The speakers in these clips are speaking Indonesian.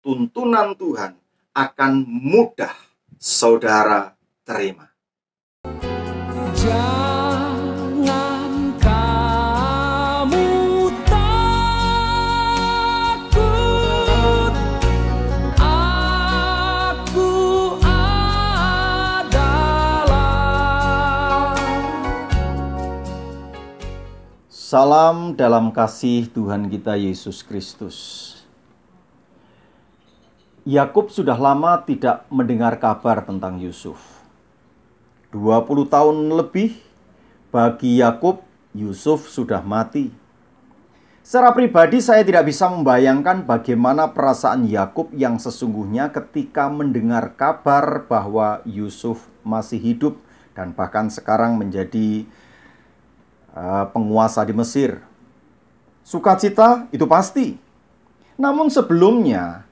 tuntunan Tuhan akan mudah saudara terima. Jangan kamu takut, aku adalah. Salam dalam kasih Tuhan kita Yesus Kristus. Yakub sudah lama tidak mendengar kabar tentang Yusuf. 20 tahun lebih bagi Yakub, Yusuf sudah mati. Secara pribadi saya tidak bisa membayangkan bagaimana perasaan Yakub yang sesungguhnya ketika mendengar kabar bahwa Yusuf masih hidup dan bahkan sekarang menjadi penguasa di Mesir. Sukacita itu pasti. Namun sebelumnya,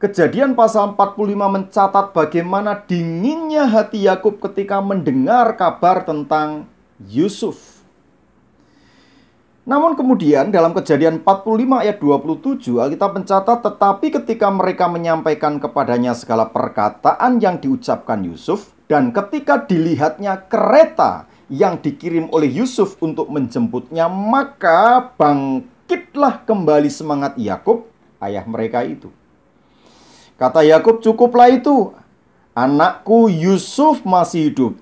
Kejadian pasal 45 mencatat bagaimana dinginnya hati Yakub ketika mendengar kabar tentang Yusuf. Namun kemudian dalam Kejadian 45 ayat 27 Alkitab mencatat, tetapi ketika mereka menyampaikan kepadanya segala perkataan yang diucapkan Yusuf, dan ketika dilihatnya kereta yang dikirim oleh Yusuf untuk menjemputnya, maka bangkitlah kembali semangat Yakub, ayah mereka itu. Kata Yakub, cukuplah itu. Anakku Yusuf masih hidup.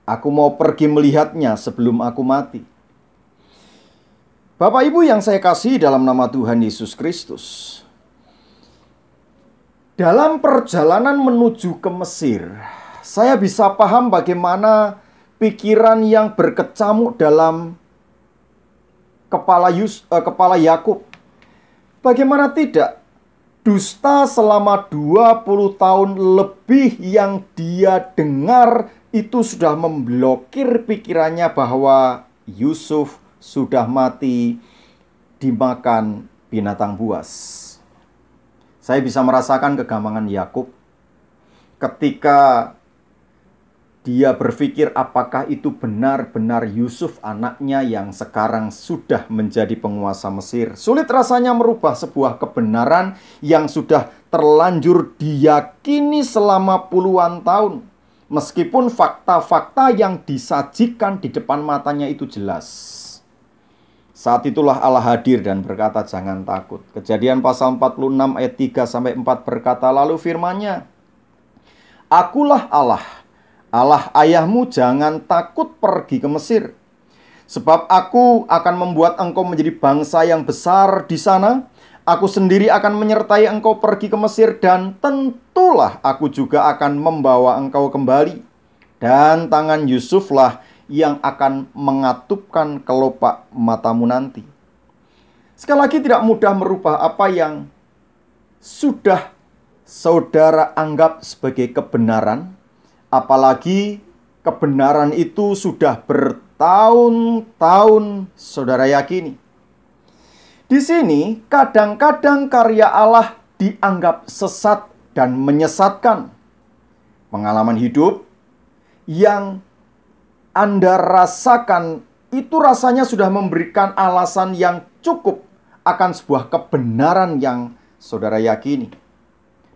Aku mau pergi melihatnya sebelum aku mati. Bapak Ibu yang saya kasih dalam nama Tuhan Yesus Kristus. Dalam perjalanan menuju ke Mesir, saya bisa paham bagaimana pikiran yang berkecamuk dalam kepala Yakub. Bagaimana tidak? Dusta selama 20 tahun lebih yang dia dengar itu sudah memblokir pikirannya bahwa Yusuf sudah mati dimakan binatang buas. Saya bisa merasakan kegampangan Yakub ketika dia berpikir apakah itu benar-benar Yusuf anaknya yang sekarang sudah menjadi penguasa Mesir. Sulit rasanya merubah sebuah kebenaran yang sudah terlanjur diyakini selama puluhan tahun. Meskipun fakta-fakta yang disajikan di depan matanya itu jelas. Saat itulah Allah hadir dan berkata, jangan takut. Kejadian pasal 46 ayat 3-4 berkata, lalu firman-Nya, Akulah Allah, Allah ayahmu, jangan takut pergi ke Mesir. Sebab aku akan membuat engkau menjadi bangsa yang besar di sana. Aku sendiri akan menyertai engkau pergi ke Mesir, dan tentulah aku juga akan membawa engkau kembali. Dan tangan Yusuflah yang akan mengatupkan kelopak matamu nanti. Sekali lagi, tidak mudah merubah apa yang sudah saudara anggap sebagai kebenaran. Apalagi kebenaran itu sudah bertahun-tahun saudara yakini. Di sini kadang-kadang karya Allah dianggap sesat dan menyesatkan. Pengalaman hidup yang Anda rasakan itu rasanya sudah memberikan alasan yang cukup akan sebuah kebenaran yang saudara yakini.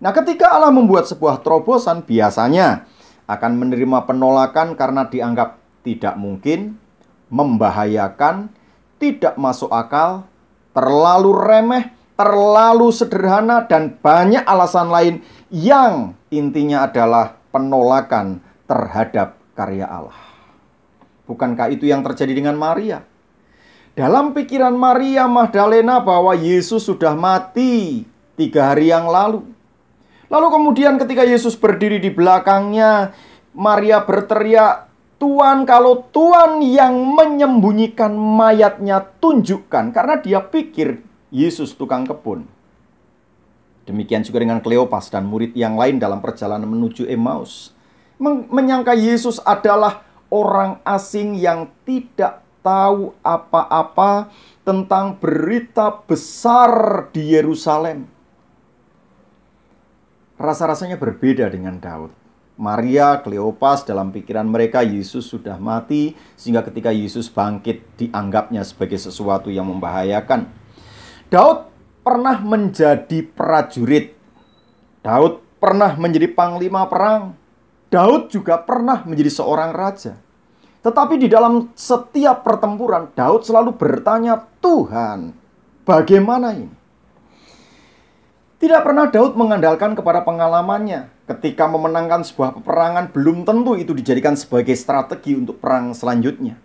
Nah, ketika Allah membuat sebuah terobosan, biasanya akan menerima penolakan karena dianggap tidak mungkin, membahayakan, tidak masuk akal, terlalu remeh, terlalu sederhana, dan banyak alasan lain yang intinya adalah penolakan terhadap karya Allah. Bukankah itu yang terjadi dengan Maria? Dalam pikiran Maria Magdalena bahwa Yesus sudah mati 3 hari yang lalu. Lalu kemudian ketika Yesus berdiri di belakangnya, Maria berteriak, Tuhan, kalau Tuhan yang menyembunyikan mayatnya, tunjukkan. Karena dia pikir Yesus tukang kebun. Demikian juga dengan Kleopas dan murid yang lain dalam perjalanan menuju Emmaus. Menyangka Yesus adalah orang asing yang tidak tahu apa-apa tentang berita besar di Yerusalem. Rasa-rasanya berbeda dengan Daud. Maria, Kleopas, dalam pikiran mereka Yesus sudah mati, sehingga ketika Yesus bangkit dianggapnya sebagai sesuatu yang membahayakan. Daud pernah menjadi prajurit Daud pernah menjadi panglima perang. Daud juga pernah menjadi seorang raja. Tetapi di dalam setiap pertempuran, Daud selalu bertanya, Tuhan, bagaimana ini? Tidak pernah Daud mengandalkan kepada pengalamannya. Ketika memenangkan sebuah peperangan, belum tentu itu dijadikan sebagai strategi untuk perang selanjutnya.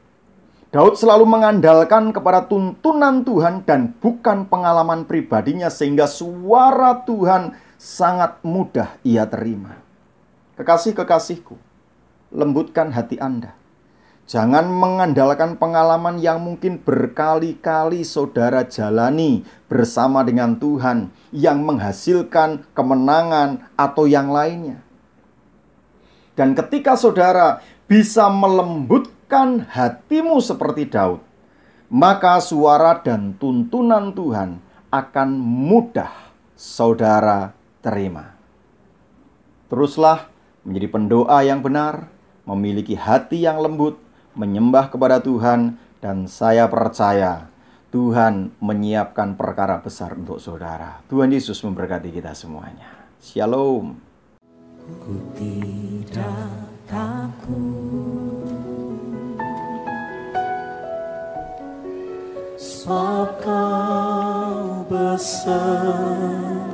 Daud selalu mengandalkan kepada tuntunan Tuhan dan bukan pengalaman pribadinya, sehingga suara Tuhan sangat mudah ia terima. Kekasih-kekasihku, lembutkan hati Anda. Jangan mengandalkan pengalaman yang mungkin berkali-kali saudara jalani bersama dengan Tuhan, yang menghasilkan kemenangan atau yang lainnya. Dan ketika saudara bisa melembutkan hatimu seperti Daud, maka suara dan tuntunan Tuhan akan mudah saudara terima. Teruslah menjadi pendoa yang benar, memiliki hati yang lembut, menyembah kepada Tuhan, dan saya percaya Tuhan menyiapkan perkara besar untuk saudara. Tuhan Yesus memberkati kita semuanya. Shalom. Ku tidak takut, sebab Kau besertaku.